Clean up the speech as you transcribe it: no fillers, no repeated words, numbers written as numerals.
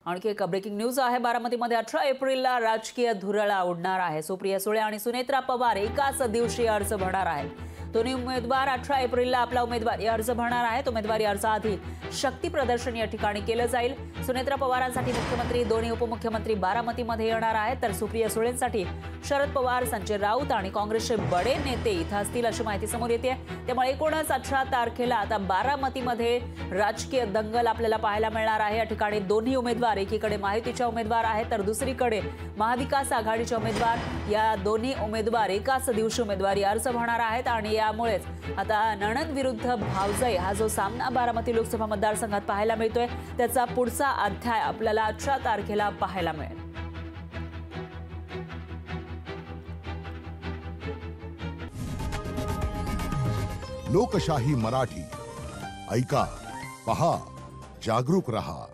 आणखी एक breaking news आहे। बारामतीमध्ये 18 एप्रिलला राजकीय धुरळा उडणार आहे। सुप्रिया सुळे आणि सुनेत्रा पवार एकाच दिवशी अर्ज भरणार आहेत। दोन्ही उमेदवार 18 एप्रिलला आपला उमेदवारी अर्ज भरणार आहेत। उमेदवारी अर्जाआधी शक्ती प्रदर्शन या ठिकाणी केलं जाईल। सुनेत्रा पवारांसाठी मुख्यमंत्री, दोन्ही उपमुख्यमंत्री बारामतीमध्ये येणार आहेत, तर सुप्रिया सुळेंसाठी शरद पवार, संजय राऊत आणि काँग्रेसचे बडे नेते इथं असतील अशी माहिती समोर येते। त्यामुळे एकूणच 18 तारखेला आता बारामतीमध्ये राजकीय दंगल आपल्याला पाहायला मिळणार आहे। या ठिकाणी दोन्ही उमेदवार, एकीकडे महायुतीच्या उमेदवार आहेत तर दुसरीकडे महाविकास आघाडीचे उमेदवार, या दोन्ही उमेदवार एकाच दिवशी उमेदवारी अर्ज भरणार आहेत आणि यामुळेच आता नणंद विरुद्ध भावजय हा जो सामना बारामती लोकसभा मतदारसंघात पाहायला मिळतोय त्याचा पुढचा अध्याय आपल्याला 18 तारखेला पाहायला मिळेल। लोकशाही मराठी ऐका, पहा, जागरूक रहा।